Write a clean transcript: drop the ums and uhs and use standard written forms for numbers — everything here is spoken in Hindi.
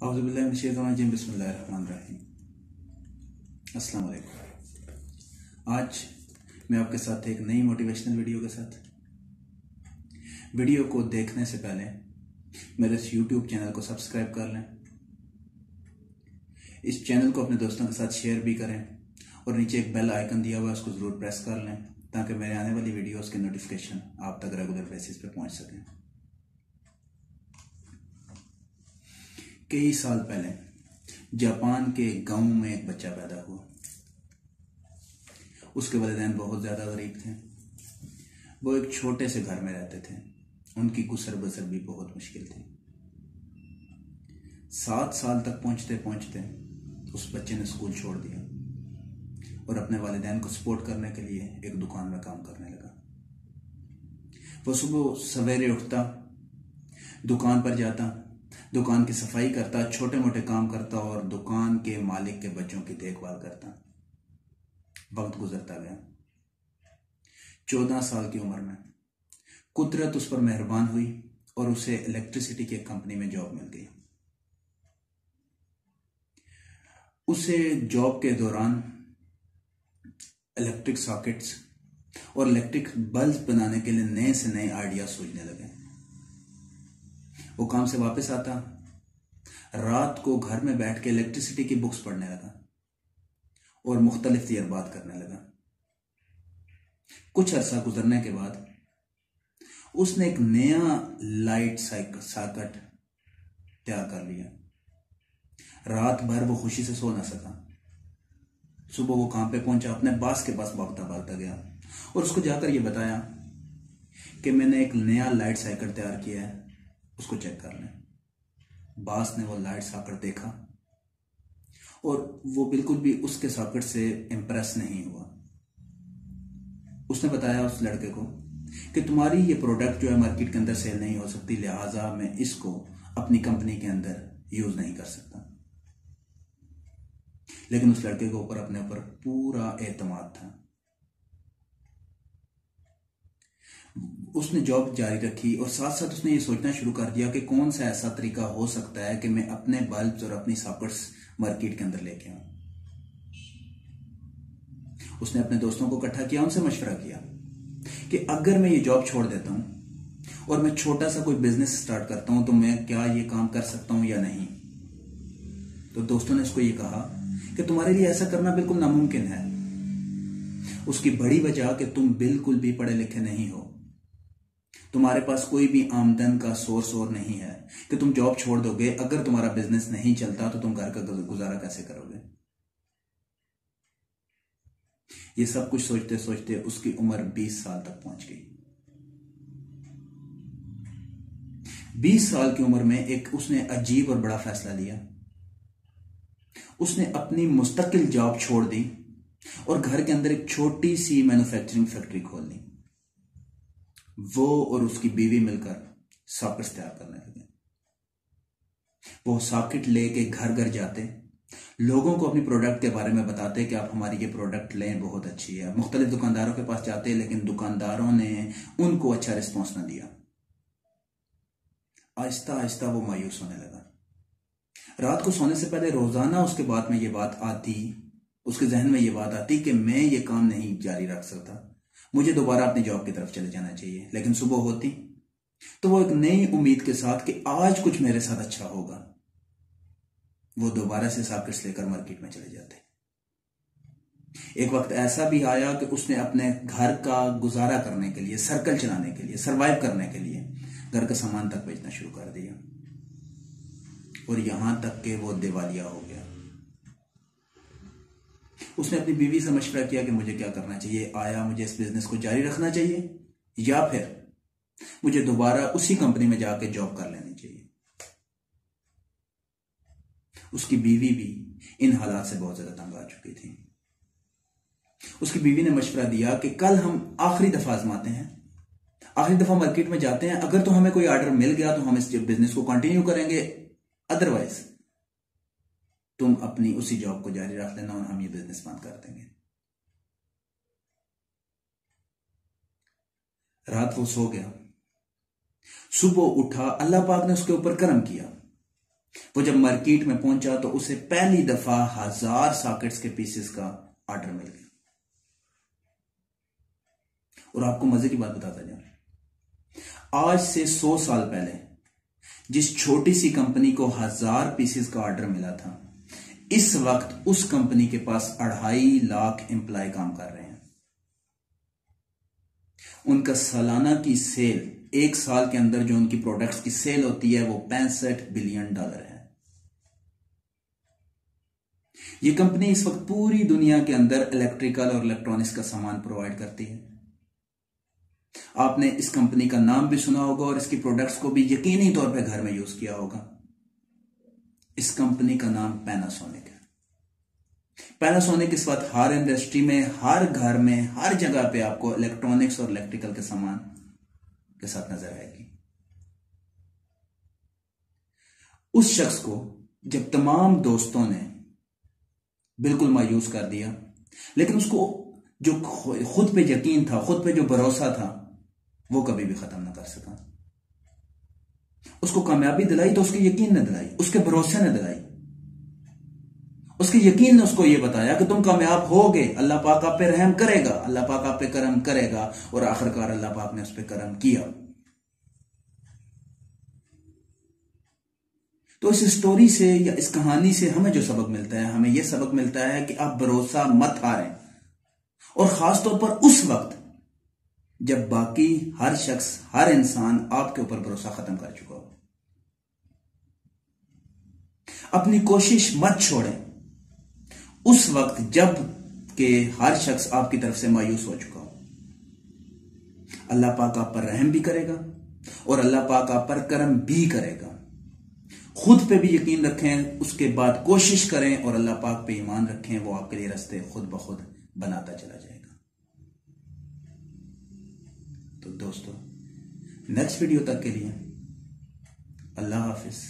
औज़ुबिल्लाहिमिनश्शैतानिर्रजीम बिस्मिल्लाहिर्रहमानिर्रहीम। अस्सलाम वालेकुम। आज मैं आपके साथ एक नई मोटिवेशनल वीडियो के साथ। वीडियो को देखने से पहले मेरे इस यूट्यूब चैनल को सब्सक्राइब कर लें, इस चैनल को अपने दोस्तों के साथ शेयर भी करें और नीचे एक बेल आइकन दिया हुआ है, उसको ज़रूर प्रेस कर लें ताकि मेरे आने वाली वीडियोस के नोटिफिकेशन आप तक रेगुलर बेसिस पे पहुंच सकें। कई साल पहले जापान के गांव में एक बच्चा पैदा हुआ। उसके वालिदैन बहुत ज़्यादा गरीब थे। वो एक छोटे से घर में रहते थे। उनकी गुजर बसर भी बहुत मुश्किल थी। 7 साल तक पहुंचते पहुंचते उस बच्चे ने स्कूल छोड़ दिया और अपने वालिदैन को सपोर्ट करने के लिए एक दुकान में काम करने लगा। वो सुबह सवेरे उठता, दुकान पर जाता, दुकान की सफाई करता, छोटे मोटे काम करता और दुकान के मालिक के बच्चों की देखभाल करता। वक्त गुजरता गया। 14 साल की उम्र में कुदरत उस पर मेहरबान हुई और उसे इलेक्ट्रिसिटी की एक कंपनी में जॉब मिल गई। उसे जॉब के दौरान इलेक्ट्रिक सॉकेट्स और इलेक्ट्रिक बल्ब बनाने के लिए नए से नए आइडिया सूझने लगे। वो काम से वापस आता, रात को घर में बैठ के इलेक्ट्रिसिटी की बुक्स पढ़ने लगा और मुख्तलिफ तजर्बात करने लगा। कुछ अरसा गुजरने के बाद उसने एक नया लाइट सॉकेट तैयार कर लिया। रात भर वो खुशी से सो ना सका। सुबह वो काम पे पहुंचा, अपने बॉस के पास भागता भागता गया और उसको जाकर ये बताया कि मैंने एक नया लाइट सॉकेट तैयार किया है, उसको चेक कर लें। बॉस ने वो लाइट सॉकेट देखा और वो बिल्कुल भी उसके सॉकेट से इंप्रेस नहीं हुआ। उसने बताया उस लड़के को कि तुम्हारी ये प्रोडक्ट जो है मार्केट के अंदर सेल नहीं हो सकती, लिहाजा मैं इसको अपनी कंपनी के अंदर यूज नहीं कर सकता। लेकिन उस लड़के के ऊपर अपने ऊपर पूरा एतमाद था। उसने जॉब जारी रखी और साथ साथ उसने ये सोचना शुरू कर दिया कि कौन सा ऐसा तरीका हो सकता है कि मैं अपने बल्ब्स और अपनी सॉकेट्स मार्केट के अंदर लेके आऊं। उसने अपने दोस्तों को इकट्ठा किया, उनसे मशवरा किया कि अगर मैं ये जॉब छोड़ देता हूं और मैं छोटा सा कोई बिजनेस स्टार्ट करता हूं तो मैं क्या ये काम कर सकता हूं या नहीं। तो दोस्तों ने उसको ये कहा कि तुम्हारे लिए ऐसा करना बिल्कुल नामुमकिन है। उसकी बड़ी वजह कि तुम बिल्कुल भी पढ़े लिखे नहीं हो, तुम्हारे पास कोई भी आमदन का सोर्स और नहीं है कि तुम जॉब छोड़ दोगे। अगर तुम्हारा बिजनेस नहीं चलता तो तुम घर का गुजारा कैसे करोगे। ये सब कुछ सोचते सोचते उसकी उम्र 20 साल तक पहुंच गई। 20 साल की उम्र में उसने अजीब और बड़ा फैसला लिया। उसने अपनी मुस्तकिल जॉब छोड़ दी और घर के अंदर एक छोटी सी मैन्युफैक्चरिंग फैक्ट्री खोल ली। वो और उसकी बीवी मिलकर सॉकेट्स तैयार करने लगे। वो सॉकेट लेके घर घर जाते, लोगों को अपनी प्रोडक्ट के बारे में बताते कि आप हमारी ये प्रोडक्ट लें, बहुत अच्छी है। मुख्तलिफ दुकानदारों के पास जाते, लेकिन दुकानदारों ने उनको अच्छा रिस्पॉन्स ना दिया। आहिस्ता आहिस्ता वो मायूस होने लगा। रात को सोने से पहले रोजाना उसके बाद में ये बात आती, उसके जहन में ये बात आती कि मैं ये काम नहीं जारी रख सकता, मुझे दोबारा अपनी जॉब की तरफ चले जाना चाहिए। लेकिन सुबह होती तो वो एक नई उम्मीद के साथ कि आज कुछ मेरे साथ अच्छा होगा, वो दोबारा से सॉकेट्स लेकर मार्केट में चले जाते। एक वक्त ऐसा भी आया कि उसने अपने घर का गुजारा करने के लिए, सर्कल चलाने के लिए, सरवाइव करने के लिए घर का सामान तक बेचना शुरू कर दिया और यहां तक कि वो दिवालिया हो गया। उसने अपनी बीवी से मशवरा किया कि मुझे क्या करना चाहिए। आया मुझे इस बिजनेस को जारी रखना चाहिए या फिर मुझे दोबारा उसी कंपनी में जाके जॉब कर लेनी चाहिए। उसकी बीवी भी इन हालात से बहुत ज्यादा तंग आ चुकी थी। उसकी बीवी ने मशवरा दिया कि कल हम आखिरी दफा आजमाते हैं, आखिरी दफा मार्केट में जाते हैं। अगर तो हमें कोई ऑर्डर मिल गया तो हम इस बिजनेस को कंटिन्यू करेंगे, अदरवाइज तुम अपनी उसी जॉब को जारी रख लेना और हम ये बिजनेस बंद कर देंगे। रात वो सो गया, सुबह उठा, अल्लाह पाक ने उसके ऊपर करम किया वो जब मार्केट में पहुंचा तो उसे पहली दफा 1000 सॉकेट्स के पीसेस का ऑर्डर मिल गया। और आपको मजे की बात बताता जाऊं, आज से 100 साल पहले जिस छोटी सी कंपनी को 1000 पीसेस का ऑर्डर मिला था, इस वक्त उस कंपनी के पास 2.5 लाख एम्प्लॉय काम कर रहे हैं। उनका सालाना की सेल, एक साल के अंदर जो उनकी प्रोडक्ट्स की सेल होती है वो $65 बिलियन है। ये कंपनी इस वक्त पूरी दुनिया के अंदर इलेक्ट्रिकल और इलेक्ट्रॉनिक्स का सामान प्रोवाइड करती है। आपने इस कंपनी का नाम भी सुना होगा और इसकी प्रोडक्ट्स को भी यकीनी तौर पे घर में यूज किया होगा। इस कंपनी का नाम पैनासोनिक है। पैनासोनिक इस वक्त हर इंडस्ट्री में, हर घर में, हर जगह पे आपको इलेक्ट्रॉनिक्स और इलेक्ट्रिकल के सामान के साथ नजर आएगी। उस शख्स को जब तमाम दोस्तों ने बिल्कुल मायूस कर दिया, लेकिन उसको जो खुद पे यकीन था, खुद पे जो भरोसा था, वो कभी भी खत्म ना कर सका। उसको कामयाबी दिलाई तो उसके यकीन ने दिलाई, उसके भरोसे ने दिलाई। उसके यकीन ने उसको यह बताया कि तुम कामयाब होगे, अल्लाह पाक आप पे रहम करेगा, अल्लाह पाक आप पे करम करेगा। और आखिरकार अल्लाह पाक ने उस पे करम किया। तो इस स्टोरी से या इस कहानी से हमें जो सबक मिलता है, हमें यह सबक मिलता है कि आप भरोसा मत हारें, और खासतौर पर उस वक्त जब बाकी हर शख्स, हर इंसान आपके ऊपर भरोसा खत्म कर चुका हो। अपनी कोशिश मत छोड़ें उस वक्त जब के हर शख्स आपकी तरफ से मायूस हो चुका हो। अल्लाह पाक आप पर रहम भी करेगा और अल्लाह पाक आप पर करम भी करेगा। खुद पे भी यकीन रखें, उसके बाद कोशिश करें और अल्लाह पाक पे ईमान रखें। वो आपके लिए रास्ते खुद ब खुद बनाता चला जाएगा। तो दोस्तों, नेक्स्ट वीडियो तक के लिए अल्लाह हाफिज।